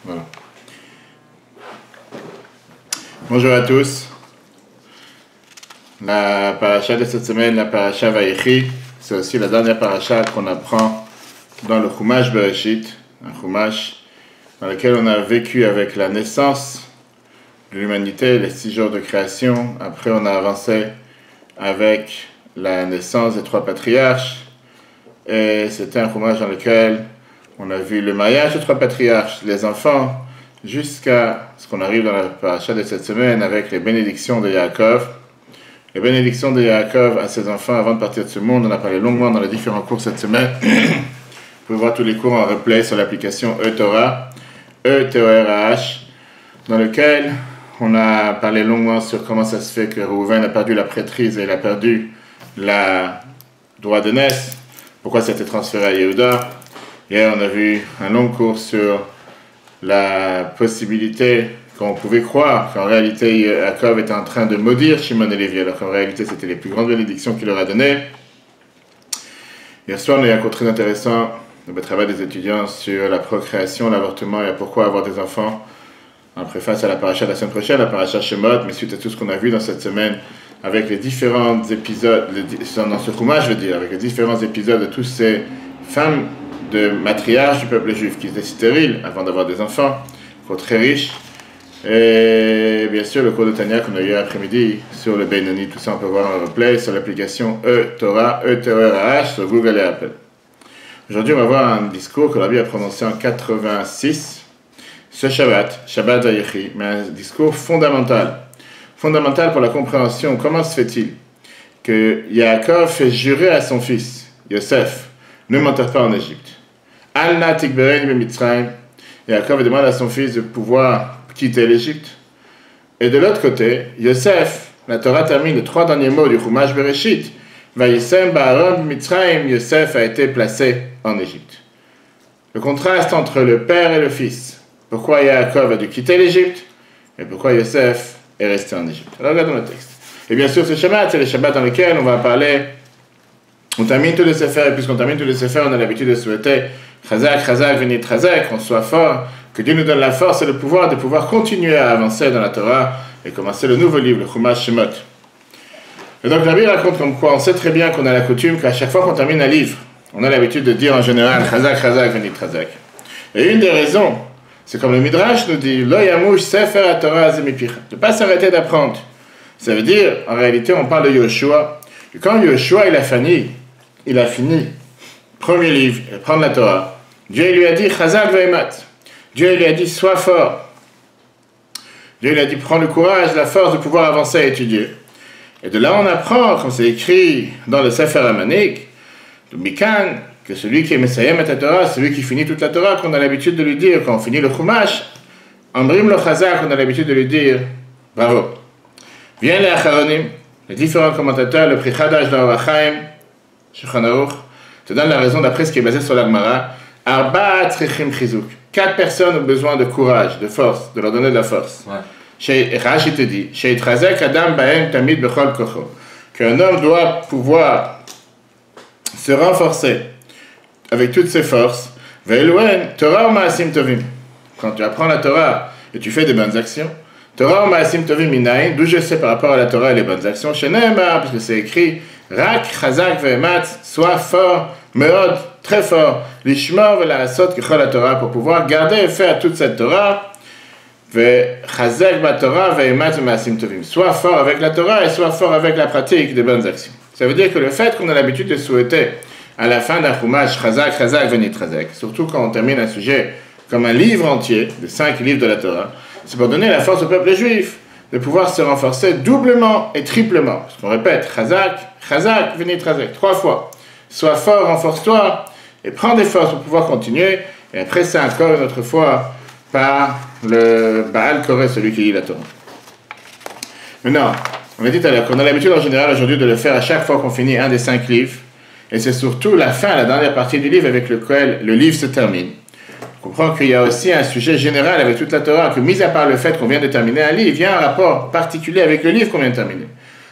Voilà. Bonjour à tous. La paracha de cette semaine, la paracha Vayechi, c'est aussi la dernière paracha qu'on apprend dans le Chumash Bereshit, un Chumash dans lequel on a vécu avec la naissance de l'humanité, les 6 jours de création. Après, on a avancé avec la naissance des 3 patriarches. Et c'était un Chumash dans lequel on a vu le mariage des 3 patriarches, les enfants, jusqu'à ce qu'on arrive dans la paracha de cette semaine avec les bénédictions de Yaakov. Les bénédictions de Yaakov à ses enfants avant de partir de ce monde. On a parlé longuement dans les différents cours cette semaine. Vous pouvez voir tous les cours en replay sur l'application eTorah, E-T-O-R-A-H, dans lequel on a parlé longuement sur comment ça se fait que Reuven a perdu la prêtrise et il a perdu le droit de naissance, pourquoi ça a été transféré à Yehuda. Hier, on a vu un long cours sur la possibilité qu'on pouvait croire qu'en réalité Yaakov était en train de maudire Shimon et Lévi, alors qu'en réalité c'était les plus grandes bénédictions qu'il leur a données. Hier soir, on a eu un cours très intéressant, le travail des étudiants sur la procréation, l'avortement et pourquoi avoir des enfants, en préface à la paracha de la semaine prochaine, la paracha Shemot, mais suite à tout ce qu'on a vu dans cette semaine, avec les différents épisodes, dans ce Chumash, je veux dire, avec les différents épisodes de toutes ces femmes de matriarches du peuple juif qui étaient stériles avant d'avoir des enfants, très riches. Et bien sûr, le cours de Tania qu'on a eu après-midi sur le Benoni, tout ça on peut voir en replay sur l'application eTorah, E-T-O-R-A-H sur Google et Apple. Aujourd'hui, on va voir un discours que Rabbi a prononcé en 86, ce Shabbat Vayechi, mais un discours fondamental pour la compréhension. Comment se fait-il que Yaakov fait jurer à son fils, Yosef, ne m'enterre pas en Égypte. Al-na tikbereni b'Mitzrayim. Yaakov demande à son fils de pouvoir quitter l'Égypte. Et de l'autre côté, Yosef, la Torah termine les 3 derniers mots du Chumash Bereshit. Vayisem ba'aron b'Mitzrayim, Yosef a été placé en Égypte. Le contraste entre le père et le fils. Pourquoi Yaakov a dû quitter l'Égypte et pourquoi Yosef est resté en Égypte. Alors regardons le texte. Et bien sûr, ce Shabbat, c'est le Shabbat dans lequel on va parler. On termine tous les Sefer, et puisqu'on termine tous les Sefer, on a l'habitude de souhaiter Chazak, Chazak, Venit Chazak, qu'on soit fort, que Dieu nous donne la force et le pouvoir de pouvoir continuer à avancer dans la Torah et commencer le nouveau livre, le Chumash Shemot. Et donc la Bible raconte comme quoi on sait très bien qu'on a la coutume qu'à chaque fois qu'on termine un livre, on a l'habitude de dire en général Chazak, Chazak, Venit Chazak. Et une des raisons, c'est comme le Midrash nous dit Lo yamush sefer Torah zemipicha, de ne pas s'arrêter d'apprendre. Ça veut dire, en réalité, on parle de Yoshua. Et quand Yoshua il a fini, premier livre, et prendre la Torah, Dieu lui a dit Chazak ve'emat. Dieu lui a dit sois fort. Dieu lui a dit prends le courage, la force de pouvoir avancer à étudier. Et de là on apprend, comme c'est écrit dans le Sefer Amanik, de Mikan, que celui qui est Messayem et la Torah, celui qui finit toute la Torah, qu'on a l'habitude de lui dire, quand on finit le Chumash, Ambrim le Chazak, on a l'habitude de lui dire bravo. Viennent les Acharonim, les différents commentateurs, le Pri Chadash d'Orach Chaim, Shulchan Aruch, te donne la raison d'après ce qui est basé sur l'Agmara. Arba tzrichim chizuk. 4 personnes ont besoin de courage, de force, de leur donner de la force. Rashi te dit, sheitrazek adam bahem tamid bechol kocho, qu'un homme doit pouvoir se renforcer avec toutes ses forces. Ve'eluen Torah ou ma'asim tovim. Quand tu apprends la Torah et tu fais des bonnes actions, Torah ou ma'asim tovim minayin, d'où je sais par rapport à la Torah et les bonnes actions, shene'emar, parce que c'est écrit Rak, Chazak, Ve'emat, sois fort, Meod, très fort, Lishmor, Ve'larasot, Kechol la Torah, pour pouvoir garder et faire toute cette Torah, Ve'chazak, ba Torah, Ve'emat, Ve'masim Tovim. Sois fort avec la Torah et sois fort avec la pratique des bonnes actions. Ça veut dire que le fait qu'on a l'habitude de souhaiter à la fin d'un Chumash, Chazak, Chazak, Venit Chazak, surtout quand on termine un sujet comme un livre entier, de 5 livres de la Torah, c'est pour donner la force au peuple juif de pouvoir se renforcer doublement et triplement. Parce qu'on répète, Chazak, Chazak, Venit Chazak, 3 fois. Sois fort, renforce-toi, et prends des forces pour pouvoir continuer. Et après ça, encore une autre fois, par le Baal Koré, celui qui lit la Torah. Maintenant, on a dit tout à l'heure qu'on a l'habitude en général aujourd'hui de le faire à chaque fois qu'on finit un des 5 livres. Et c'est surtout la fin, la dernière partie du livre avec lequel le livre se termine. On comprend qu'il y a aussi un sujet général avec toute la Torah, que mis à part le fait qu'on vient de terminer un livre, il y a un rapport particulier avec le livre qu'on vient de terminer.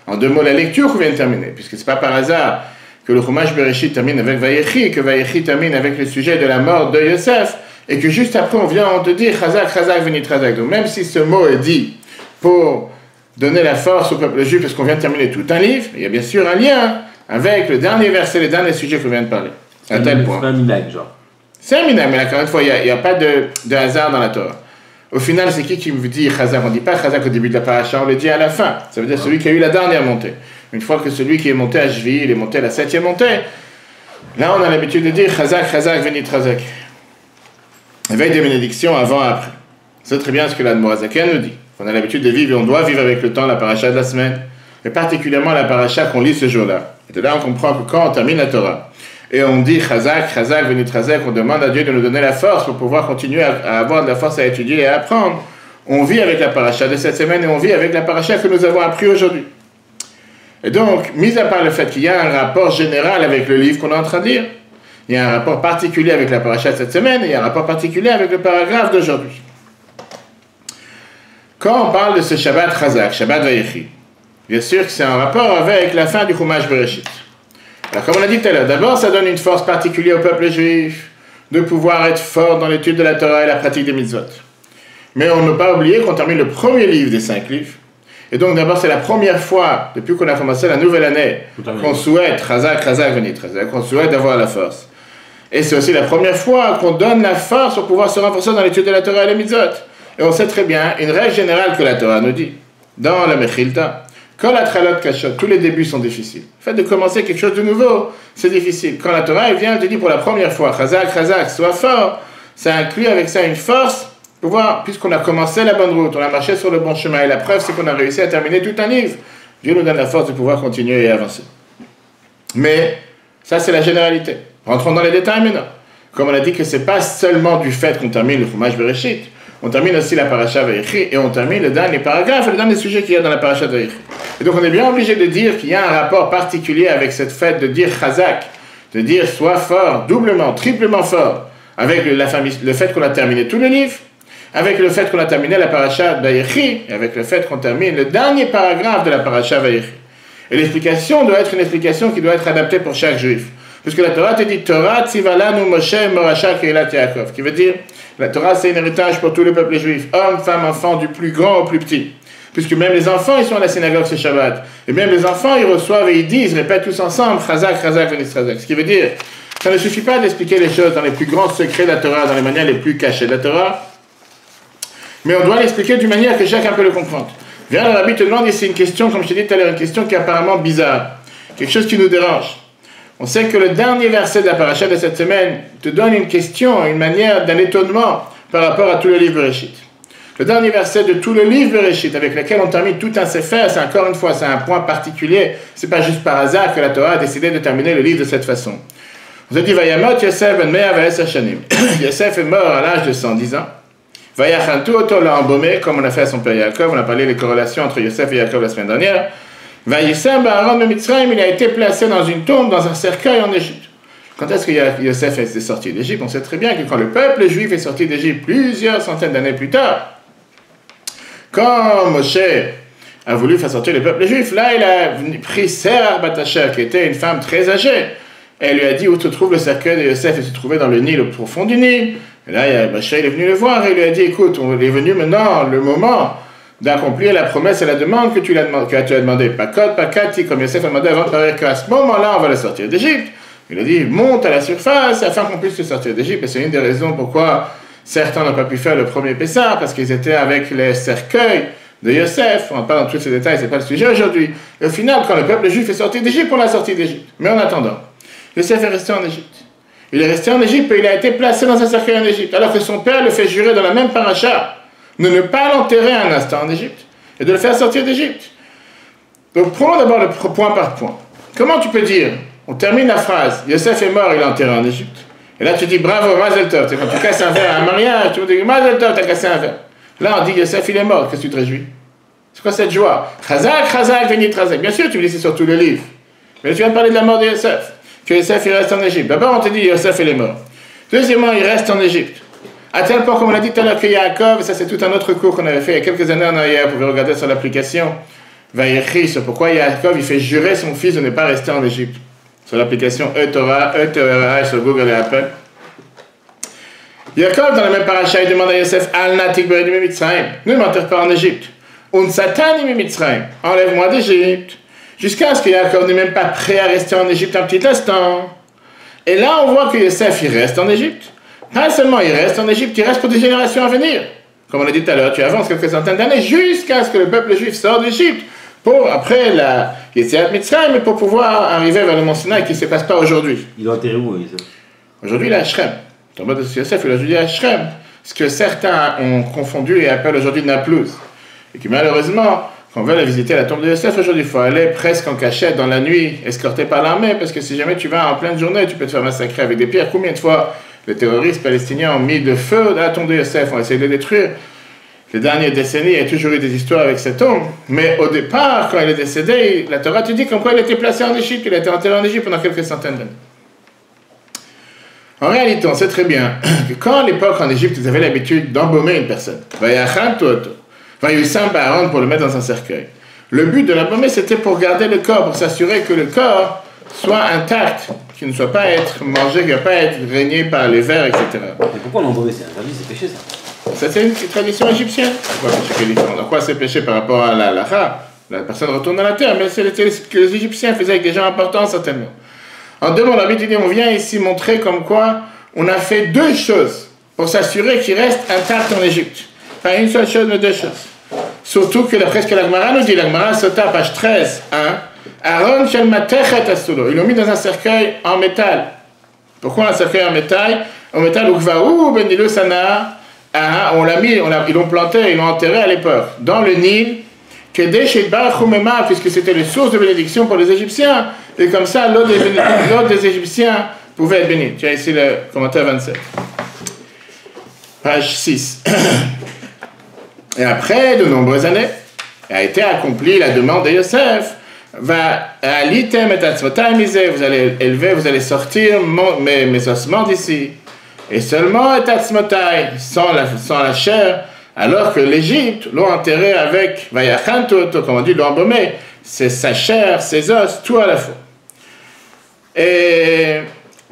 En 2 mots, la lecture qu'on vient de terminer, puisque ce n'est pas par hasard que le Chumash Bereshit termine avec Vayechi, que Vayechi termine avec le sujet de la mort de Yosef, et que juste après on te dit Chazak, Chazak, Venit Chazak. Donc même si ce mot est dit pour donner la force au peuple juif, parce qu'on vient de terminer tout un livre, il y a bien sûr un lien avec le dernier verset, les derniers sujets qu'on vient de parler. À tel point. C'est un minag, genre. C'est un minag, mais là, encore une fois, il n'y a pas de hasard dans la Torah. Au final, c'est qui me dit Chazak? On ne dit pas Chazak au début de la paracha, on le dit à la fin. Ça veut dire celui qui a eu la dernière montée. Une fois que celui qui est monté à Shvi, il est monté à la 7e montée, là on a l'habitude de dire Chazak, Chazak, Venit Chazak. Avec des bénédictions avant et après. C'est très bien ce que l'Admorazaken nous dit. On a l'habitude de vivre et on doit vivre avec le temps la paracha de la semaine, et particulièrement la paracha qu'on lit ce jour-là. Et de là on comprend que quand on termine la Torah, et on dit Chazak, Chazak, Venit Chazak, on demande à Dieu de nous donner la force pour pouvoir continuer à avoir de la force à étudier et à apprendre. On vit avec la paracha de cette semaine et on vit avec la paracha que nous avons appris aujourd'hui. Et donc, mis à part le fait qu'il y a un rapport général avec le livre qu'on est en train de lire, il y a un rapport particulier avec la paracha de cette semaine et il y a un rapport particulier avec le paragraphe d'aujourd'hui. Quand on parle de ce Shabbat Chazak, Shabbat Vayechi, bien sûr que c'est en rapport avec la fin du Chumash Bereshit. Alors, comme on a dit tout à l'heure, d'abord, ça donne une force particulière au peuple juif de pouvoir être fort dans l'étude de la Torah et la pratique des mitzvot. Mais on ne peut pas oublier qu'on termine le premier livre des 5 livres. Et donc, d'abord, c'est la première fois, depuis qu'on a commencé la nouvelle année, qu'on souhaite Chazak, Chazak, Venit Chazak, qu'on souhaite avoir la force. Et c'est aussi la première fois qu'on donne la force pour pouvoir se renforcer dans l'étude de la Torah et les mitzvot. Et on sait très bien, une règle générale que la Torah nous dit, dans la Mechilta, quand la Tralot Kashot, tous les débuts sont difficiles. Le fait de commencer quelque chose de nouveau, c'est difficile. Quand la Torah vient, elle te dit pour la première fois, Chazak, Chazak, sois fort, ça inclut avec ça une force, pour voir, puisqu'on a commencé la bonne route, on a marché sur le bon chemin, et la preuve c'est qu'on a réussi à terminer tout un livre. Dieu nous donne la force de pouvoir continuer et avancer. Mais, ça c'est la généralité. Rentrons dans les détails maintenant. Comme on a dit que c'est pas seulement du fait qu'on termine le Chumash Bereshit, on termine aussi la paracha Vayechi, et on termine le dernier paragraphe, le dernier sujet qu'il y a dans la paracha Vayechi. Et donc on est bien obligé de dire qu'il y a un rapport particulier avec cette fête de dire Chazak, de dire sois fort, doublement, triplement fort, avec le fait qu'on a terminé tout le livre, avec le fait qu'on a terminé la paracha Vayechi, et avec le fait qu'on termine le dernier paragraphe de la paracha Vayechi. Et l'explication doit être une explication qui doit être adaptée pour chaque juif. Puisque la Torah te dit Torah tzivalanu Moshe Morasha Keilat Yaakov, qui veut dire la Torah c'est un héritage pour tous les peuples juifs, hommes, femmes, enfants, du plus grand au plus petit. Puisque même les enfants ils sont à la synagogue ce Shabbat, et même les enfants ils reçoivent et ils disent, répètent tous ensemble Chazak, Chazak, Venit Chazak. Ce qui veut dire, ça ne suffit pas d'expliquer les choses dans les plus grands secrets de la Torah, dans les manières les plus cachées de la Torah, mais on doit l'expliquer d'une manière que chacun peut le comprendre. Viens, le rabbi te demande ici une question, comme je t'ai dit tout à l'heure, une question qui est apparemment bizarre, quelque chose qui nous dérange. On sait que le dernier verset de la paracha de cette semaine te donne une question, une manière d'un étonnement par rapport à tout le livre Bereshit. Le dernier verset de tout le livre Bereshit, avec lequel on termine tout un sefer, c'est encore une fois, c'est un point particulier. C'est pas juste par hasard que la Torah a décidé de terminer le livre de cette façon. On se dit, Vayamot Yosef ben Mea v'Es Hashanim. Yosef est mort à l'âge de 110 ans. Vayachantu oto l'a embaumé, comme on a fait à son père Yaakov. On a parlé des corrélations entre Yosef et Yaakov la semaine dernière. Vayisem Aaron de Mitzrayim, il a été placé dans une tombe, dans un cercueil en Égypte. Quand est-ce que Yosef est sorti d'Égypte? On sait très bien que quand le peuple juif est sorti d'Égypte plusieurs centaines d'années plus tard, quand Moshe a voulu faire sortir le peuple juif, là il a pris Serah Batachel, qui était une femme très âgée, et elle lui a dit où se trouve le cercueil de Yosef. Il se trouvait dans le Nil, au profond du Nil. Et là Moshe est venu le voir et il lui a dit écoute, on est venu maintenant le moment d'accomplir la promesse et la demande que tu as demandé. Pakot, pakati, comme Yosef a demandé avant de parler qu'à ce moment-là, on va le sortir d'Égypte. Il a dit, monte à la surface afin qu'on puisse le sortir d'Égypte. Et c'est une des raisons pourquoi certains n'ont pas pu faire le premier Pessah, parce qu'ils étaient avec les cercueils de Yosef. On ne parle dans tous ces détails, ce n'est pas le sujet aujourd'hui. Et au final, quand le peuple juif est sorti d'Égypte, on l'a sorti d'Égypte. Mais en attendant, Yosef est resté en Égypte. Il est resté en Égypte et il a été placé dans un cercueil en Égypte. Alors que son père le fait jurer dans la même paracha de ne pas l'enterrer un instant en Égypte et de le faire sortir d'Égypte. Donc prenons d'abord le point par point. Comment tu peux dire, on termine la phrase, Yosef est mort, il est enterré en Égypte. Et là tu dis bravo, Mazel Tov. Quand tu casses un verre à un mariage, tu dis Mazel Tov, tu as cassé un verre. Là on dit Yosef il est mort, qu'est-ce que tu te réjouis? C'est quoi cette joie? Chazak, Chazak, Venit Chazak. Bien sûr tu me dis c'est sur tout le livre. Mais tu viens de parler de la mort de Yosef. Que Yosef il reste en Égypte. D'abord on te dit Yosef il est mort. Deuxièmement il reste en Égypte. À tel point, comme on l'a dit tout à l'heure, que Yaakov, ça c'est tout un autre cours qu'on avait fait il y a quelques années en arrière, vous pouvez regarder sur l'application Vayechi, sur pourquoi Yaakov il fait jurer son fils de ne pas rester en Égypte. Sur l'application E-Torah, E-Torah sur Google et Apple. Yaakov, dans la même paracha, il demande à Yosef, Al-Natik Beredim Mitzrayim, ne m'enterre pas en Égypte. Un Satani Mitzrayim, enlève-moi d'Égypte. Jusqu'à ce que Yaakov n'est même pas prêt à rester en Égypte un petit instant. Et là, on voit que Yosef, il reste en Égypte. Pas seulement il reste en Égypte, il reste pour des générations à venir. Comme on l'a dit tout à l'heure, tu avances quelques centaines d'années jusqu'à ce que le peuple juif sorte d'Égypte. Pour, après la Yetziat Mitzrayim, mais pour pouvoir arriver vers le mont Sinaï qui ne se passe pas aujourd'hui. Il est enterré où, Yosef? Aujourd'hui, il est à Shrem. Dans le mode de Yosef, il est aujourd'hui à Shrem. Ce que certains ont confondu et appellent aujourd'hui Naplouse. Et qui malheureusement, quand on veut aller visiter la tombe de Yosef aujourd'hui, il faut aller presque en cachette dans la nuit, escorté par l'armée, parce que si jamais tu vas en pleine journée, tu peux te faire massacrer avec des pierres. Combien de fois les terroristes palestiniens ont mis de feu à la tombe de Yosef, ont essayé de le détruire? Les dernières décennies, il y a toujours eu des histoires avec cet homme, mais au départ, quand il est décédé, la Torah te dit comme quoi il était placé en Égypte, il a été enterré en Égypte pendant quelques centaines d'années. En réalité, on sait très bien que quand à l'époque en Égypte, ils avaient l'habitude d'embaumer une personne, Aaron pour le mettre dans un cercueil. Le but de l'embaumer, c'était pour garder le corps, pour s'assurer que le corps soit intact, qu'il ne soit pas être mangé, qu'il ne va pas être régné par les vers, etc. Mais pourquoi l'embaumer? C'est interdit, c'est péché ça. Ça, c'est une tradition égyptienne. En quoi c'est péché par rapport à la halakha? La personne retourne dans la terre, mais c'est ce que les Égyptiens faisaient avec des gens importants, certainement. En deux mots, la Bible dit, on vient ici montrer comme quoi on a fait deux choses pour s'assurer qu'il reste intact en Égypte. Pas une seule chose, mais deux choses. Surtout que d'après ce que la Gemara nous dit, la Gemara Sota, page 13, 1, Aaron shel matechet asulo. Ils l'ont mis dans un cercueil en métal. Pourquoi un cercueil en métal? En métal, ukvaou benilo sana. On l'a mis, ils l'ont planté, ils l'ont enterré à l'époque, dans le Nil, puisque c'était les sources de bénédiction pour les Égyptiens, et comme ça, l'eau des Égyptiens pouvait être bénie. Tu as ici le commentaire 27. Page 6. Et après de nombreuses années, a été accomplie la demande de Yosef. Vous allez élever, vous allez sortir mes ossements d'ici. Et seulement etatzmotai, sans la chair, alors que l'Égypte l'ont enterré avec vayachantoto, comme on dit, l'ont embaumé, c'est sa chair, ses os, tout à la fois. Et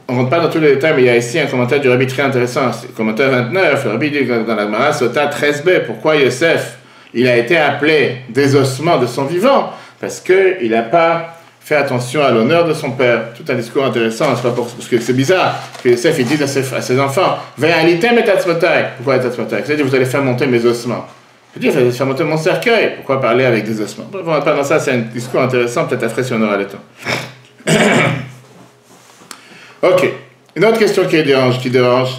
on ne rentre pas dans tous les détails, mais il y a ici un commentaire du Rabbi très intéressant, c'est le commentaire 29, le Rabbi dit dans la Gemara Sota 13b, pourquoi Yosef, il a été appelé des ossements de son vivant, parce qu'il n'a pas fait attention à l'honneur de son père. Tout un discours intéressant, parce que c'est bizarre que Yosef il dit à ses enfants, Ve'alitem et tatzmotai. Pourquoi tatzmotai? C'est-à-dire vous allez faire monter mes ossements. Il dit, vous allez faire monter mon cercueil. Pourquoi parler avec des ossements? On va pas dans ça, c'est un discours intéressant, peut-être après si on aura le temps. Ok, une autre question qui dérange.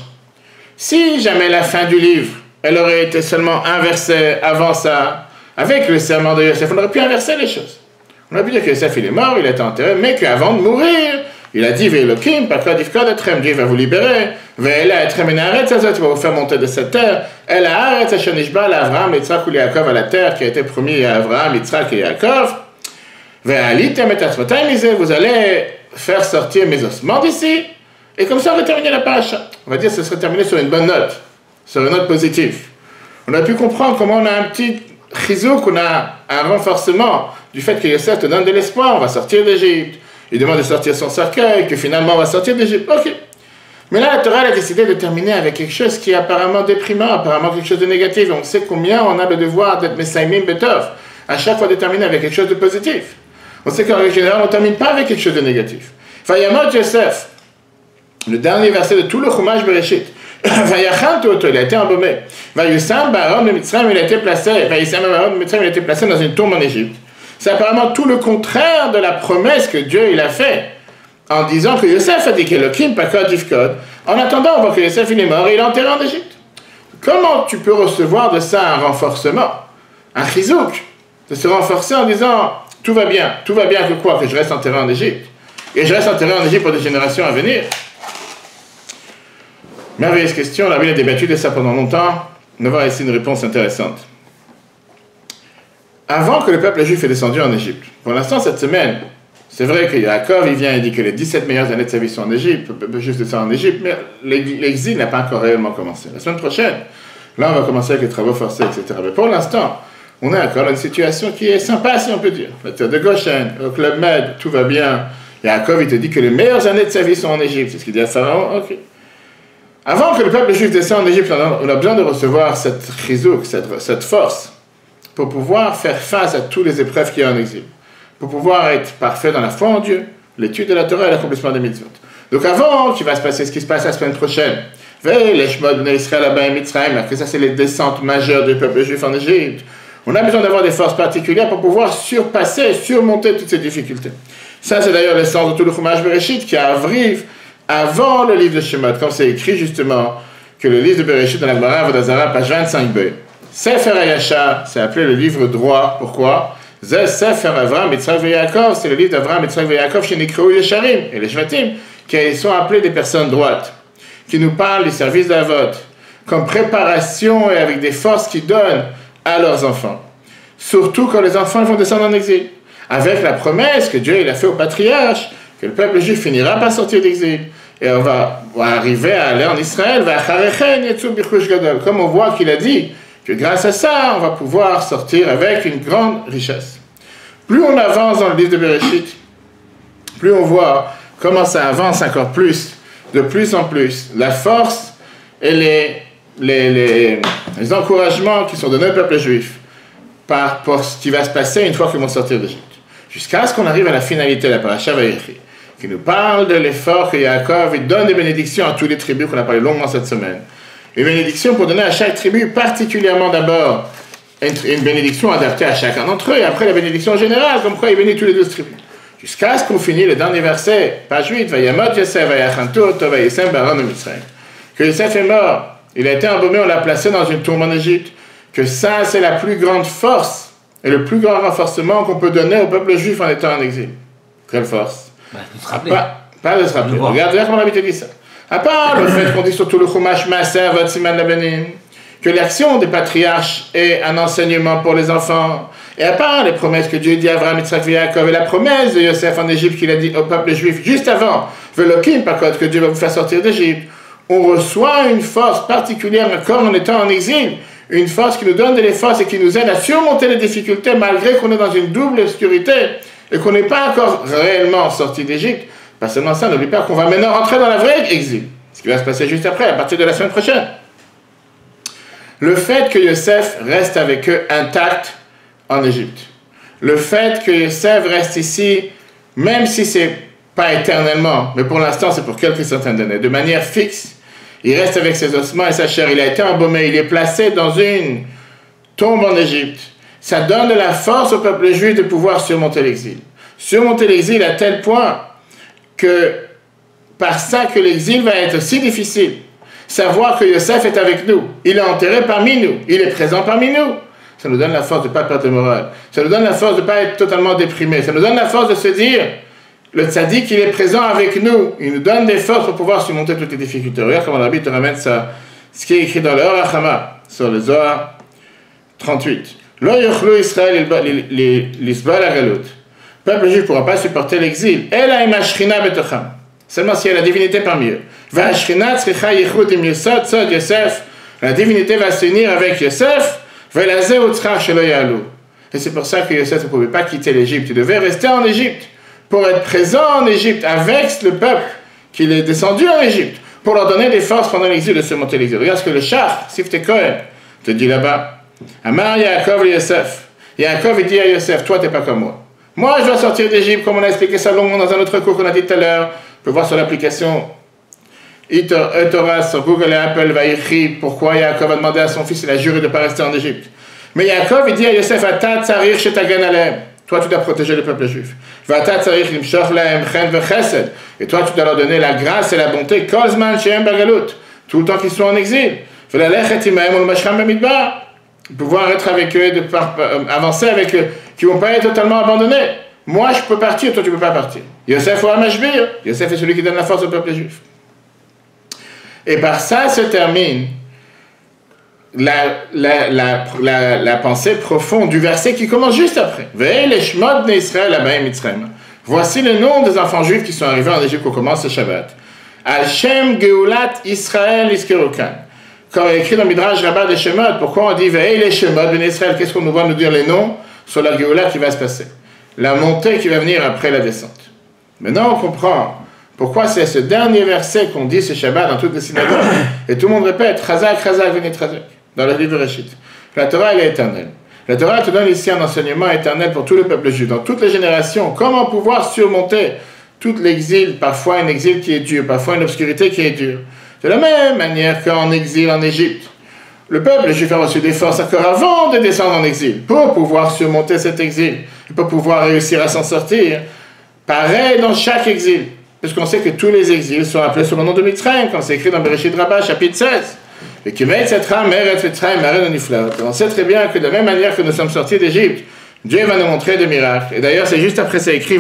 Si jamais la fin du livre, elle aurait été seulement inversée avant ça, avec le serment de Yosef, on aurait pu inverser les choses. On a pu dire que Yosef il est mort, il a été enterré, mais qu'avant de mourir, il a dit Ve'elokim, pakadifkad etrem, Dieu va vous libérer, Ve'ela etrem enaretz azot, il va vous faire monter de cette terre, Ela haaretz asher nishba l'Avraham, Yitzhak ou Yaakov, à la terre qui a été promis à Avraham, Yitzhak et Yaakov, Ve'alitem et atzmotai misé, vous allez faire sortir mes ossements d'ici, et comme ça on va terminer la paracha. On va dire que ce serait terminé sur une bonne note, sur une note positive. On a pu comprendre comment on a un petit chizouk, on a un renforcement du fait que Yosef te donne de l'espoir, on va sortir d'Égypte, il demande de sortir son cercueil, que finalement on va sortir d'Égypte, ok. Mais là, la Torah a décidé de terminer avec quelque chose qui est apparemment déprimant, apparemment quelque chose de négatif, on sait combien on a le devoir d'être Messaïmim Betov, à chaque fois de terminer avec quelque chose de positif. On sait qu'en règle générale, on ne termine pas avec quelque chose de négatif. Vayamot Yosef, le dernier verset de tout le Chumash Bereshit, Vayachantoto, il a été embaumé. Vayusam Baron de Mitzrayim, il a été placé, Vayusam Baron de Mitzrayim, il a été placé dans une tombe en Égypte. C'est apparemment tout le contraire de la promesse que Dieu il a fait en disant que Yosef a dit qu'Elohim pakod ifkod. En attendant, on voit que Yosef il est mort et il est enterré en Égypte. Comment tu peux recevoir de ça un renforcement, un chizouk, de se renforcer en disant tout va bien que quoi, que je reste enterré en Égypte et je reste enterré en Égypte pour des générations à venir. Merveilleuse question, la Bible a débattu de ça pendant longtemps. On va voir ici une réponse intéressante. Avant que le peuple juif est descendu en Égypte, pour l'instant cette semaine, c'est vrai que Yaakov il vient et dit que les 17 meilleures années de sa vie sont en Égypte, le peuple juif descend en Égypte, mais l'exil n'a pas encore réellement commencé. La semaine prochaine, là on va commencer avec les travaux forcés, etc. Mais pour l'instant, on est encore dans une situation qui est sympa si on peut dire. La terre de Goshen, au Club Med, tout va bien. Yaakov il te dit que les meilleures années de sa vie sont en Égypte, c'est ce qu'il dit à Pharaon, ok. Avant que le peuple juif descende en Égypte, on a besoin de recevoir cette chizouk, cette force, pour pouvoir faire face à toutes les épreuves qu'il y a en exil, pour pouvoir être parfait dans la foi en Dieu, l'étude de la Torah et l'accomplissement des mitzvot. Donc avant qu'il va se passer ce qui se passe la semaine prochaine, que ça c'est les descentes majeures du peuple juif en Égypte, on a besoin d'avoir des forces particulières pour pouvoir surmonter toutes ces difficultés. Ça c'est d'ailleurs l'essence de tout le Chumash Bereshit qui arrive avant le livre de Shemot, comme c'est écrit justement que le livre de Bereshit dans la Gemara Avodah page 25b. Sefer HaYashar, c'est appelé le livre droit. Pourquoi? Sefer Avram, Yitzhak et Yaakov, c'est le livre d'Avram, Yitzhak et Yaakov chez Nikrou Yesharim et les Shvatim, qui sont appelés des personnes droites, qui nous parlent du service d'Avot, comme préparation et avec des forces qu'ils donnent à leurs enfants. Surtout quand les enfants vont descendre en exil, avec la promesse que Dieu il a fait aux patriarches, que le peuple juif finira par sortir d'exil, et on va arriver à aller en Israël, comme on voit qu'il a dit, que grâce à ça, on va pouvoir sortir avec une grande richesse. Plus on avance dans le livre de Bereshit, plus on voit comment ça avance encore plus, de plus en plus, la force et les encouragements qui sont donnés au peuple juif pour ce qui va se passer une fois qu'ils vont sortir d'Égypte. Jusqu'à ce qu'on arrive à la finalité de la paracha Vayechi, qui nous parle de l'effort que Yaakov donne des bénédictions à toutes les tribus qu'on a parlé longuement cette semaine. Une bénédiction pour donner à chaque tribu, particulièrement d'abord une bénédiction adaptée à chacun d'entre eux, et après la bénédiction générale, comme quoi il bénit tous les 12 tribus. Jusqu'à ce qu'on finisse le dernier verset, page 8, Vayamot Yosef Vayachantu Oto Vayesem Baron Mitzrayim. Que Yosef est mort, il a été embaumé, on l'a placé dans une tombe en Égypte. Que ça, c'est la plus grande force et le plus grand renforcement qu'on peut donner au peuple juif en étant en exil. Quelle force? De se rappeler. Pas de se rappeler. Regarde comment l'habitude dit ça. À part le fait qu'on dit surtout le Chumash Maaser Vot Siman Labanim, que l'action des patriarches est un enseignement pour les enfants, et à part les promesses que Dieu dit à Abraham, Yitzhak et Yaakov, et la promesse de Yosef en Égypte qu'il a dit au peuple juif juste avant, Velokim, par contre, que Dieu va vous faire sortir d'Égypte, on reçoit une force particulière encore en étant en exil, une force qui nous donne de la force et qui nous aide à surmonter les difficultés malgré qu'on est dans une double obscurité et qu'on n'est pas encore réellement sorti d'Égypte. Pas seulement ça, n'oublie pas qu'on va maintenant rentrer dans la vraie exil, ce qui va se passer juste après, à partir de la semaine prochaine. Le fait que Yosef reste avec eux intact en Égypte, le fait que Yosef reste ici, même si c'est pas éternellement, mais pour l'instant c'est pour quelques centaines d'années, de manière fixe, il reste avec ses ossements et sa chair, il a été embaumé, il est placé dans une tombe en Égypte. Ça donne de la force au peuple juif de pouvoir surmonter l'exil. Surmonter l'exil à tel point que par ça que l'exil va être si difficile. Savoir que Yosef est avec nous, il est enterré parmi nous, il est présent parmi nous. Ça nous donne la force de ne pas perdre le moral. Ça nous donne la force de ne pas être totalement déprimé. Ça nous donne la force de se dire, le tzaddik, il est présent avec nous. Il nous donne des forces pour pouvoir surmonter toutes les difficultés. Regarde comment Rabbi te ramène ça. Ce qui est écrit dans le Or HaChama, sur le Zohar 38. Lo yochlu Israël l'isbal hagalut. Le peuple juif ne pourra pas supporter l'exil. Ela im hashchina betocham. Seulement s'il y a la divinité parmi eux. Va hashchina tzricha yichud im yesod tzod Yosef. La divinité va s'unir avec Yosef. Velazeh utzchar shelo yalu. Et c'est pour ça que Yosef ne pouvait pas quitter l'Égypte. Il devait rester en Égypte pour être présent en Égypte avec le peuple qu'il est descendu en Égypte, pour leur donner des forces pendant l'exil de surmonter l'exil. Regarde ce que le Shach, Siftei Kohen, te dit là-bas. Amar Yaakov et Yosef. Yaakov dit à Yosef, toi t'es pas comme moi. Moi je dois sortir d'Égypte, comme on a expliqué ça longuement dans un autre cours qu'on a dit tout à l'heure. On peut voir sur l'application eTorah sur Google et Apple, Vayechi, pourquoi Yaakov a demandé à son fils, il a juré de ne pas rester en Égypte. Mais Yaakov dit à Yosef, Ata tzarir shetagen alehem. Toi, tu dois protéger le peuple juif. Et toi, tu dois leur donner la grâce et la bonté. Tout le temps qu'ils sont en exil. Pouvoir être avec eux, avancer avec eux, qui ne vont pas être totalement abandonnés. Moi, je peux partir, toi, tu ne peux pas partir. Yosef ou Amashbir. Yosef est celui qui donne la force au peuple juif. Et par ça se termine la pensée profonde du verset qui commence juste après. Voici le nom des enfants juifs qui sont arrivés en Égypte au commence ce Shabbat. Al-Shem Geulat Israël Iskerukan. Comme écrit dans Midrash Rabbah de Shemot, pourquoi on dit Ve'el Shemot ben Israël? Qu'est-ce qu'on nous va nous dire les noms sur la Geulat qui va se passer? La montée qui va venir après la descente. Maintenant on comprend Pourquoi c'est ce dernier verset qu'on dit ce Shabbat dans toutes les synagogues? Et tout le monde répète, Chazak, Chazak, venez Chazak, dans le livre Réchit. La Torah, elle est éternelle. La Torah te donne ici un enseignement éternel pour tout le peuple juif, dans toutes les générations. Comment pouvoir surmonter tout l'exil, parfois un exil qui est dur, parfois une obscurité qui est dure. De la même manière qu'en exil en Égypte, le peuple juif a reçu des forces encore avant de descendre en exil, pour pouvoir surmonter cet exil, pour pouvoir réussir à s'en sortir. Pareil dans chaque exil, puisqu'on sait que tous les exils sont appelés sous le nom de Mitzrayim, comme c'est écrit dans Bereshit Rabbah, chapitre 16. Et on sait très bien que de la même manière que nous sommes sortis d'Égypte, Dieu va nous montrer des miracles. Et d'ailleurs, c'est juste après ça écrit,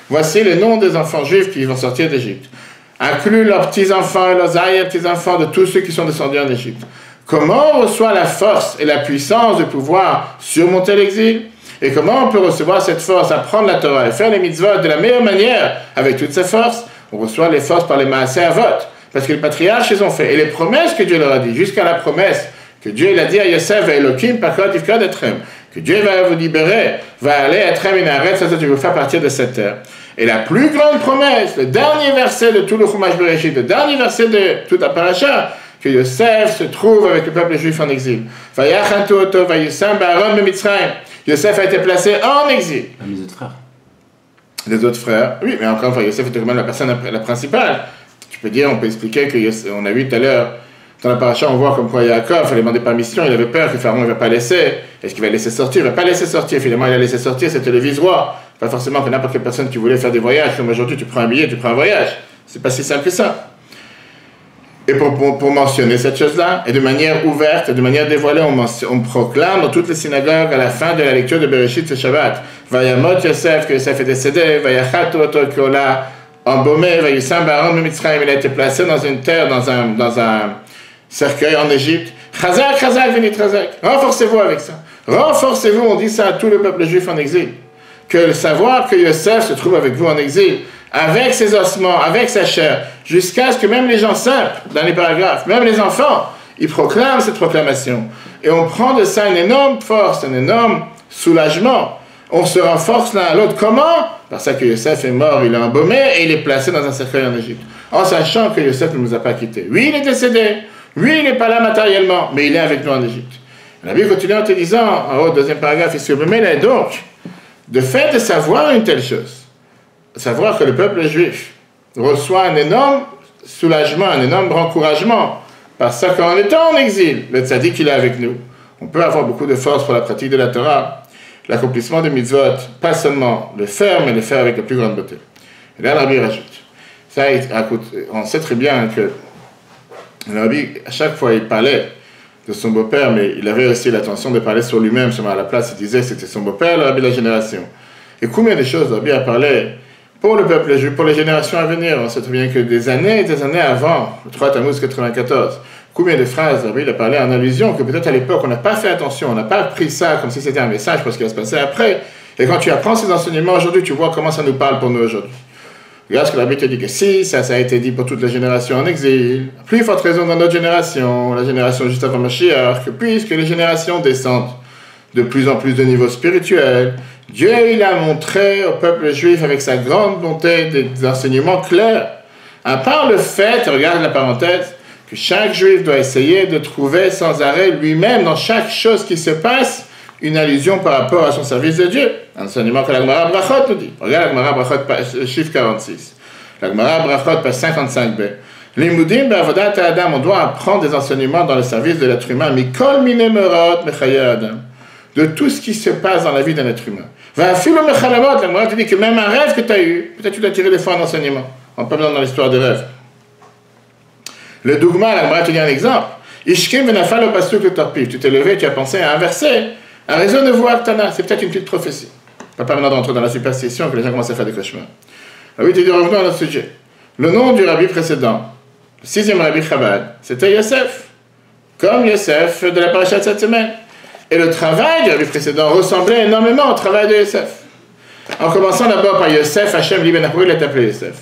voici les noms des enfants juifs qui vont sortir d'Égypte. Inclus leurs petits-enfants et leurs arrière-petits-enfants de tous ceux qui sont descendus en Égypte. Comment on reçoit la force et la puissance de pouvoir surmonter l'exil? Et comment on peut recevoir cette force, apprendre la Torah et faire les mitzvot de la meilleure manière avec toute sa force? On reçoit les forces par les maaseh avot. Parce que les patriarches, ils ont fait. Et les promesses que Dieu leur a dit, jusqu'à la promesse que Dieu il a dit à Yosef et Elohim, que Dieu va vous libérer, va aller à Etrem, ça tu vous faire partir de cette terre. Et la plus grande promesse, le dernier verset de tout le Chumash Bereshit, le dernier verset de toute la paracha, que Yosef se trouve avec le peuple juif en exil. Yosef a été placé en exil. Les autres frères. Les autres frères, oui, mais encore une fois, Yosef était quand même la personne la principale. Tu peux dire, on peut expliquer que on a vu tout à l'heure, dans la paracha, on voit comme quoi Yaakov, il fallait demander permission, il avait peur que Pharaon ne va pas laisser. Est-ce qu'il va laisser sortir? Il ne va pas laisser sortir. Finalement, il a laissé sortir, c'était le vice-roi. Pas forcément que n'importe quelle personne qui voulait faire des voyages, comme aujourd'hui, tu prends un billet, tu prends un voyage. C'est pas si simple que ça. Et pour mentionner cette chose-là, et de manière ouverte, et de manière dévoilée, on proclame dans toutes les synagogues, à la fin de la lecture de Bereshit ce Shabbat, Vayamot Yosef, que Yosef est décédé, Vayachat Oto, que l'a embaumé, Vayusam Baron de Mitzrayim, il a été placé dans une terre, dans un cercueil en Égypte. Chazak, Chazak, venez Chazak. Renforcez-vous avec ça. Renforcez-vous, on dit ça à tout le peuple juif en exil. Que le savoir que Yosef se trouve avec vous en exil, avec ses ossements, avec sa chair, jusqu'à ce que même les gens simples, dans les paragraphes, même les enfants, ils proclament cette proclamation. Et on prend de ça une énorme force, un énorme soulagement. On se renforce l'un à l'autre. Comment? Parce que Yosef est mort, il est embaumé et il est placé dans un cercueil en Égypte. En sachant que Yosef ne nous a pas quittés. Oui, il est décédé. Oui, il n'est pas là matériellement, mais il est avec nous en Égypte. La Bible continue en te disant, en haut, deuxième paragraphe, ici, mais donc, de fait de savoir une telle chose, savoir que le peuple juif reçoit un énorme soulagement, un énorme encouragement, parce qu'en étant en exil, le tzaddik il est avec nous. On peut avoir beaucoup de force pour la pratique de la Torah, l'accomplissement des mitzvot, pas seulement le faire, mais le faire avec la plus grande beauté. Et là, le Rabbi rajoute. Ça, on sait très bien que le Rabbi, à chaque fois, il parlait de son beau-père, mais il avait aussi l'intention de parler sur lui-même, seulement à la place, il disait que c'était son beau-père, le Rabbi de la génération. Et combien de choses le Rabbi a parlé pour le peuple juif, pour les générations à venir. On sait très bien que des années avant, le 3 Tammuz 94, combien de phrases le Rabbi a parlé en allusion, que peut-être à l'époque on n'a pas fait attention, on n'a pas pris ça comme si c'était un message pour ce qui va se passer après. Et quand tu apprends ces enseignements aujourd'hui, tu vois comment ça nous parle pour nous aujourd'hui. Regarde ce que la Bible te dit que si, ça a été dit pour toutes les générations en exil, plus forte raison dans notre génération, la génération juste avant Mashiach, que puisque les générations descendent de plus en plus de niveau spirituel, Dieu il a montré au peuple juif avec sa grande bonté des enseignements clairs. À part le fait, regarde la parenthèse, que chaque juif doit essayer de trouver sans arrêt lui-même dans chaque chose qui se passe une allusion par rapport à son service de Dieu. Un enseignement que la Gemara Brachot nous dit. Regarde la Gemara Brachot, chiffre 46. La Gemara Brachot, page 55b. Limudim be'avodat ha'adam, on doit apprendre des enseignements dans le service de l'être humain. Mikol mine merot mechaye adam. De tout ce qui se passe dans la vie d'un être humain. Va'afilu mechalamot, la Gemara te dit que même un rêve que tu as eu, peut-être tu dois tirer des fois un enseignement. On peut dans l'histoire de rêve. Le dougma, la Gemara te dit un exemple. Ishkim venafal au pasuk le torpif. Tu t'es levé, tu as pensé à un verset. Un réseau de voix Tana, c'est peut-être une petite prophétie. Pas maintenant d'entrer dans la superstition que les gens commencent à faire des cauchemars. Ah oui, tu dis, revenons à notre sujet. Le nom du rabbi précédent, le 6e rabbi Chabad, c'était Yosef. Comme Yosef de la paracha de cette semaine. Et le travail du rabbi précédent ressemblait énormément au travail de Yosef. En commençant d'abord par Yosef, Hachem li ben Acher, il est appelé Yosef.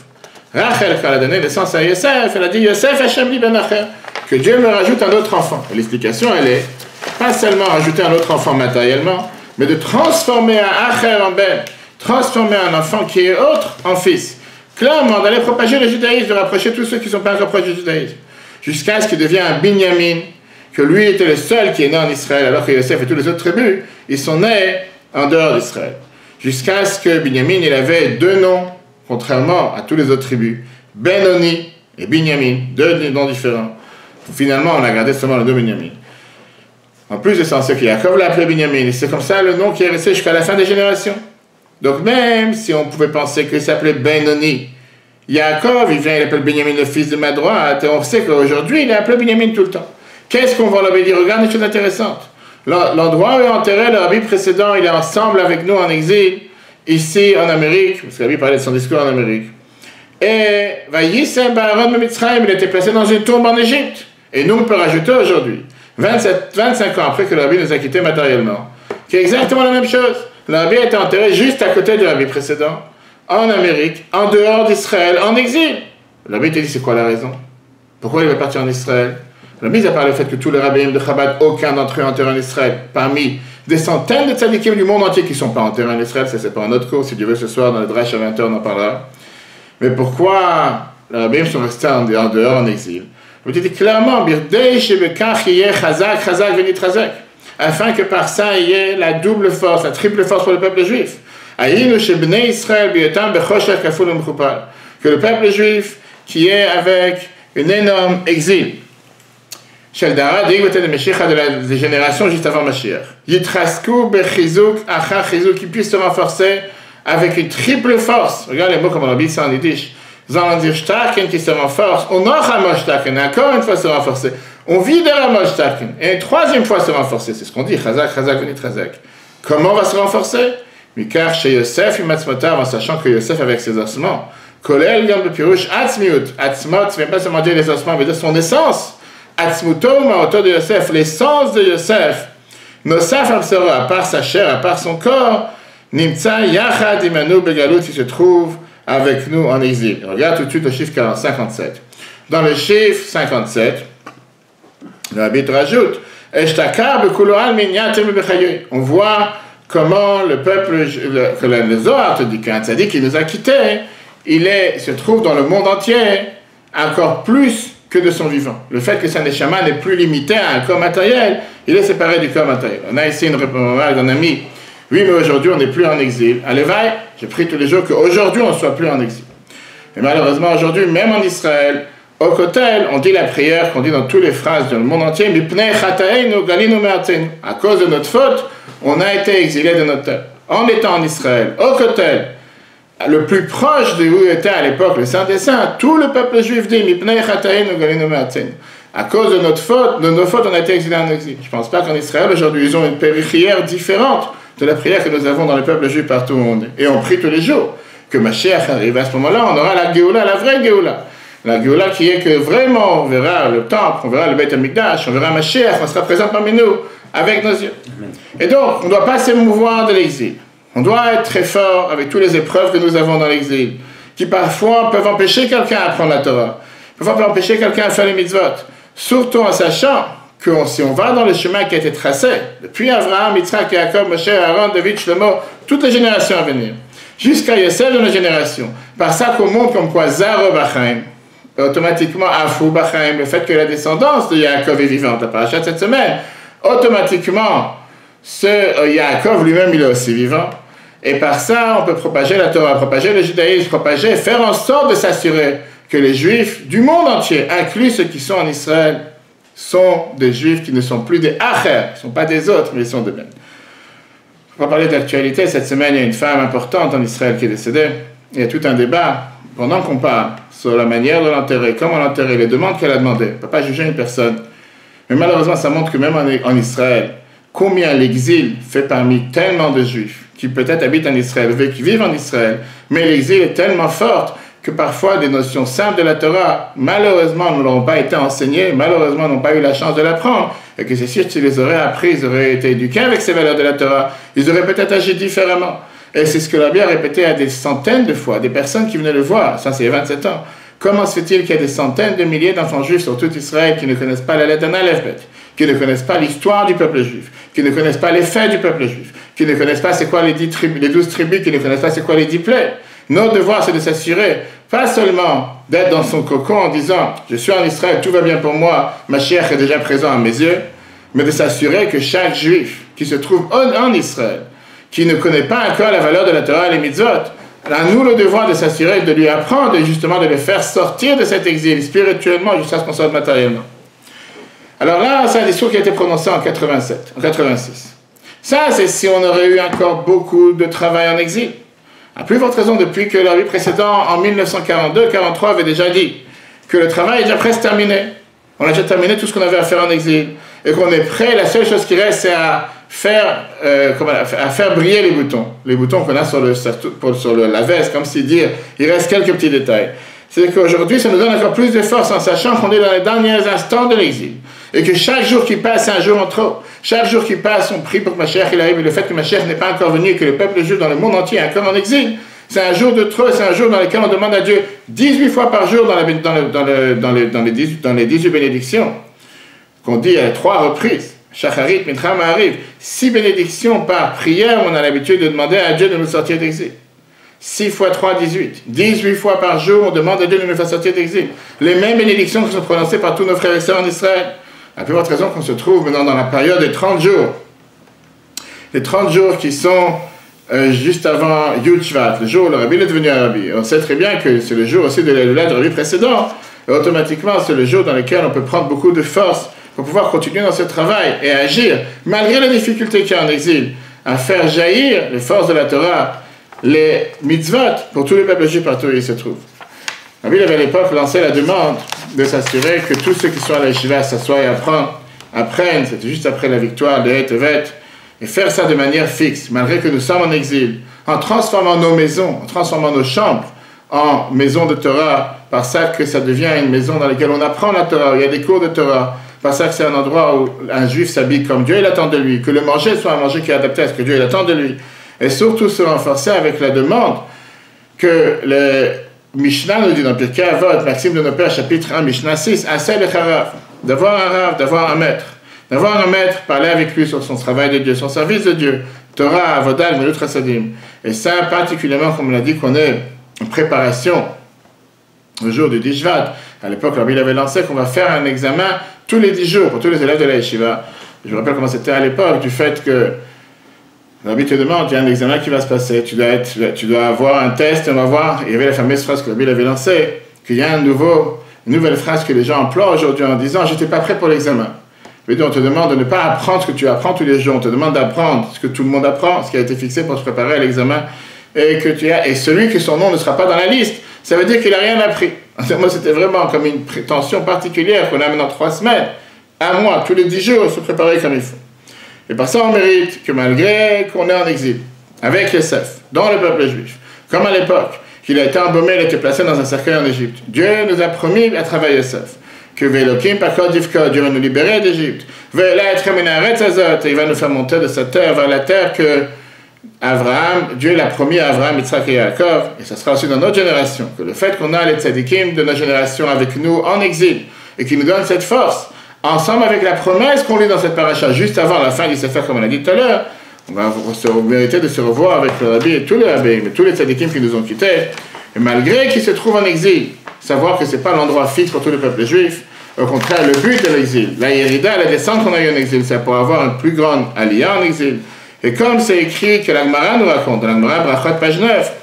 Rachel, quand elle a donné naissance à Yosef, elle a dit Yosef, Hachem li ben Acher, que Dieu me rajoute un autre enfant. Et l'explication, elle est pas seulement rajouter un autre enfant matériellement, mais de transformer un Acher en Ben, transformer un enfant qui est autre en fils. Clairement, d'aller propager le judaïsme, de rapprocher tous ceux qui ne sont pas encore proches du judaïsme. Jusqu'à ce qu'il devienne un Binyamin, que lui était le seul qui est né en Israël, alors que Yosef et toutes les autres tribus, ils sont nés en dehors d'Israël. Jusqu'à ce que Binyamin, il avait deux noms, contrairement à toutes les autres tribus, Benoni et Binyamin, deux noms différents. Finalement, on a gardé seulement le nom Binyamin. En plus de ça, on sait que Yaakov l'a appelé Binyamin, et c'est comme ça le nom qui est resté jusqu'à la fin des générations. Donc même si on pouvait penser qu'il s'appelait Benoni, Yaakov, il vient, il appelle Binyamin le fils de ma droite, et on sait qu'aujourd'hui, il est appelé Binyamin tout le temps. Qu'est-ce qu'on va leur dire? Regarde des choses intéressantes. L'endroit où est enterré le rabbi précédent, il est ensemble avec nous en exil, ici en Amérique, parce que le rabbi parlait de son discours en Amérique. Et Vayisem Baaron Mitzrayim, il était placé dans une tombe en Égypte. Et nous, on peut rajouter aujourd'hui, 25 ans après que le rabbi nous a quittés matériellement, qui est exactement la même chose. Le rabbi a été enterré juste à côté du rabbi précédent, en Amérique, en dehors d'Israël, en exil. Le rabbi t'a dit, c'est quoi la raison? Pourquoi il va partir en Israël? Le rabbi a parlé du fait que tous les rabbins de Chabad, aucun d'entre eux est enterré en Israël. Parmi des centaines de tzadikim du monde entier qui ne sont pas enterrés en Israël, ça c'est pas un autre cours, si Dieu veut ce soir dans le Drash à 20h on en parlera. Mais pourquoi les rabbins sont restés en dehors, en exil? Vous dites clairement, afin que par ça il y ait la double force, la triple force pour le peuple juif. Que le peuple juif qui est avec un énorme exil, des générations juste avant Mashiach, qui puisse se renforcer avec une triple force. Regarde les mots comme on dit ça en yiddish. Qui se renforce, on encore une fois se renforcer, on vit de la moshtaken, et une troisième fois se renforcer, c'est ce qu'on dit, chazak, chazak, venit chazak. Comment on va se renforcer? Mikar chez Yosef, en sachant que Yosef avec ses ossements, kolel gam de pirouche, atzmiut, atzmot, ça ne veut pas seulement dire les ossements, mais de son essence, atzmuto, maoto de Yosef, l'essence de Yosef, nosaf amsera, à part sa chair, à part son corps, nimtza yachad imanu begalut, qui se trouve avec nous en exil. Regarde tout de suite le chiffre 57. Dans le chiffre 57, le rabbi rajoute, on voit comment le peuple, que le Zohar te dit qu'un tzaddik qui nous a quittés, se trouve dans le monde entier encore plus que de son vivant. Le fait que sa neshama n'est plus limité à un corps matériel, il est séparé du corps matériel. On a ici une réponse d'un ami. Oui, mais aujourd'hui, on n'est plus en exil. Allez, va, je prie tous les jours qu'aujourd'hui, on ne soit plus en exil. Et malheureusement, aujourd'hui, même en Israël, au Kotel, on dit la prière qu'on dit dans toutes les phrases dans le monde entier, à cause de notre faute, on a été exilé de notre terre. En étant en Israël, au Kotel, le plus proche de où était à l'époque le Saint des Saints, tout le peuple juif dit, à cause de notre faute, de nos fautes, on a été exilé en exil. Je ne pense pas qu'en Israël, aujourd'hui, ils ont une prière différente de la prière que nous avons dans le peuple juif partout où on est. Et on prie tous les jours que Mashiach arrive. À ce moment-là, on aura la Géoula, la vraie Géoula. La Géoula qui est que vraiment, on verra le temple, on verra le Beit HaMikdash, on verra Mashiach, on sera présent parmi nous, avec nos yeux. Et donc, on ne doit pas s'émouvoir de l'exil. On doit être très fort avec toutes les épreuves que nous avons dans l'exil, qui parfois peuvent empêcher quelqu'un à apprendre la Torah, peuvent empêcher quelqu'un à faire les mitzvot, surtout en sachant que si on va dans le chemin qui a été tracé, depuis Abraham, Yitzhak, Yaakov, Moshe, Aaron, David, Shlomo, toutes les générations à venir, jusqu'à Yosef de nos générations, par ça qu'on montre comme quoi Zaro Bachaim, automatiquement Afou Bachaim, le fait que la descendance de Yaakov est vivante, la paracha de cette semaine, automatiquement, Yaakov lui-même, il est aussi vivant, et par ça, on peut propager la Torah, propager le judaïsme, faire en sorte de s'assurer que les Juifs du monde entier, inclus ceux qui sont en Israël, sont des Juifs qui ne sont plus des Acher, qui ne sont pas des autres, mais ils sont de même. On va parler d'actualité. Cette semaine, il y a une femme importante en Israël qui est décédée. Il y a tout un débat, pendant qu'on parle, sur la manière de l'enterrer, comment l'enterrer, les demandes qu'elle a demandées. On ne peut pas juger une personne. Mais malheureusement, ça montre que même en Israël, combien l'exil fait parmi tellement de Juifs, qui peut-être habitent en Israël, qui vivent en Israël, mais l'exil est tellement fort que parfois des notions simples de la Torah, malheureusement, ne leur ont pas été enseignées, malheureusement, n'ont pas eu la chance de l'apprendre, et que c'est sûr que s'ils les auraient appris, ils auraient été éduqués avec ces valeurs de la Torah, ils auraient peut-être agi différemment. Et c'est ce que la Bible a répété à des centaines de fois, des personnes qui venaient le voir, ça c'est il y a 27 ans. Comment se fait-il qu'il y a des centaines de milliers d'enfants juifs sur tout Israël qui ne connaissent pas la lettre d'un Aleph Bet, qui ne connaissent pas l'histoire du peuple juif, qui ne connaissent pas les faits du peuple juif, qui ne connaissent pas c'est quoi les 12 tribus, qui ne connaissent pas c'est quoi les 10 plaies. Notre devoir, c'est de s'assurer, pas seulement d'être dans son cocon en disant « Je suis en Israël, tout va bien pour moi, Mashiach est déjà présent à mes yeux », mais de s'assurer que chaque juif qui se trouve en Israël, qui ne connaît pas encore la valeur de la Torah et les mitzvot, a nous le devoir de s'assurer, de lui apprendre et justement de le faire sortir de cet exil spirituellement jusqu'à ce qu'on sorte matériellement. Alors là, c'est un discours qui a été prononcé en 86. Ça, c'est si on aurait eu encore beaucoup de travail en exil. À plus forte raison, depuis que le rabbi précédent, en 1942-43, avait déjà dit que le travail est déjà presque terminé. On a déjà terminé tout ce qu'on avait à faire en exil. Et qu'on est prêt, la seule chose qui reste, c'est à faire briller les boutons. Les boutons qu'on a sur la veste, comme si dire, il reste quelques petits détails. C'est qu'aujourd'hui, ça nous donne encore plus de force en sachant qu'on est dans les derniers instants de l'exil. Et que chaque jour qui passe, c'est un jour en trop. Chaque jour qui passe, on prie pour que Mashiach il arrive. Et le fait que Mashiach n'est pas encore venu et que le peuple juif dans le monde entier est encore en exil, c'est un jour de trop. C'est un jour dans lequel on demande à Dieu 18 fois par jour dans les 18 bénédictions, qu'on dit à 3 reprises. Shacharit, Mitra, Ma'ariv. 6 bénédictions par prière, on a l'habitude de demander à Dieu de nous sortir d'exil. 6 fois 3, 18. 18 fois par jour, on demande à Dieu de nous faire sortir d'exil. Les mêmes bénédictions qui sont prononcées par tous nos frères et sœurs en Israël. À plus forte raison qu'on se trouve maintenant dans la période des 30 jours. Les 30 jours qui sont juste avant Yud Shvat, le jour où le rabbi est devenu un rabbi. On sait très bien que c'est le jour aussi de l'Elula du rabbi précédent. Et automatiquement, c'est le jour dans lequel on peut prendre beaucoup de force pour pouvoir continuer dans ce travail et agir, malgré les difficultés qu'il y a en exil, à faire jaillir les forces de la Torah, les mitzvot, pour tous les peuples juifs partout où ils se trouvent. Rabbi avait à l'époque lancé la demande de s'assurer que tous ceux qui sont à la yeshiva s'assoient et apprennent, c'était juste après la victoire de Tevet, et faire ça de manière fixe, malgré que nous sommes en exil, en transformant nos maisons, en transformant nos chambres en maisons de Torah, par ça que ça devient une maison dans laquelle on apprend la Torah, où il y a des cours de Torah, par ça que c'est un endroit où un juif s'habille comme Dieu il attend de lui, que le manger soit un manger qui est adapté à ce que Dieu il attend de lui, et surtout se renforcer avec la demande que le Mishnah nous dit dans Pirkei Avot, Maxime de nos Pères, chapitre 1, Mishnah 6, Asel et Harav, d'avoir un Rav, d'avoir un maître. D'avoir un maître, parler avec lui sur son travail de Dieu, son service de Dieu, Torah, Avodah, Gemilut Chasadim. Et ça, particulièrement, comme on l'a dit, qu'on est en préparation au jour du 10 Shvat. À l'époque, le rabbi avait lancé qu'on va faire un examen tous les 10 jours pour tous les élèves de la yeshiva. Je me rappelle comment c'était à l'époque, du fait que le rabbi te demande, il y a un examen qui va se passer, tu dois avoir un test, on va voir. Il y avait la fameuse phrase que le rabbi avait lancée, qu'il y a une nouvelle phrase que les gens emploient aujourd'hui en disant « j'étais pas prêt pour l'examen ». On te demande de ne pas apprendre ce que tu apprends tous les jours, on te demande d'apprendre ce que tout le monde apprend, ce qui a été fixé pour se préparer à l'examen, et celui que son nom ne sera pas dans la liste, ça veut dire qu'il n'a rien appris. Moi, c'était vraiment comme une prétention particulière qu'on a maintenant 3 semaines, un mois, tous les 10 jours, se préparer comme il faut. Et par ça, on mérite que malgré qu'on est en exil, avec Yosef, dans le peuple juif, comme à l'époque, qu'il a été embaumé, il a été placé dans un cercueil en Égypte, Dieu nous a promis à travers Yosef que Velokim Pakod Yivka, Dieu va nous libérer d'Égypte. Il va nous faire monter de cette terre vers la terre que Dieu l'a promis à Abraham, Yitzhak et Yaakov, et ça sera aussi dans notre génération, que le fait qu'on a les tzadikim de notre génération avec nous en exil, et qui nous donne cette force, ensemble avec la promesse qu'on lit dans cette paracha, juste avant la fin du Sefer, comme on l'a dit tout à l'heure, on va mériter de se revoir avec le rabbi et tous les rabbis, mais tous les tzadikim qui nous ont quittés, et malgré qu'ils se trouvent en exil, savoir que ce n'est pas l'endroit fixe pour tout le peuple juif. Au contraire, le but de l'exil, la Yerida, la descente qu'on a eu en exil, c'est pour avoir une plus grande aliyah en exil. Et comme c'est écrit que l'Agmara nous raconte, dans l'Agmara Brachot, page 9,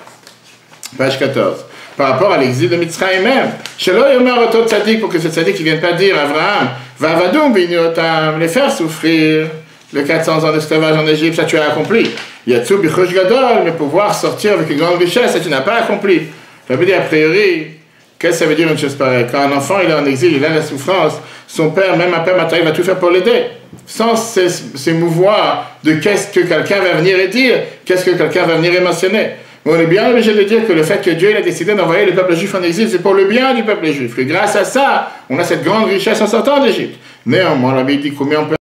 page 14, par rapport à l'exil de Mitzrayim même, Shelo Yomer Oto Tzadik, pour que ce Tzadik ne vienne pas dire à Abraham, va Vadoum Binyotam, les faire souffrir les 400 ans d'esclavage en Égypte, ça tu as accompli. Yatsu Bichosh Gadol, mais pouvoir sortir avec une grande richesse, ça tu n'as pas accompli. Ça veut dire, a priori, qu'est-ce que ça veut dire une chose pareille? Quand un enfant il est en exil, il a la souffrance, son père, même un père matériel, va tout faire pour l'aider. Sans s'émouvoir de qu'est-ce que quelqu'un va venir et dire, qu'est-ce que quelqu'un va venir émotionner. Mais on est bien obligé de dire que le fait que Dieu il a décidé d'envoyer le peuple juif en exil, c'est pour le bien du peuple juif. Que grâce à ça, on a cette grande richesse en sortant d'Égypte. Néanmoins, la Bible dit combien on peut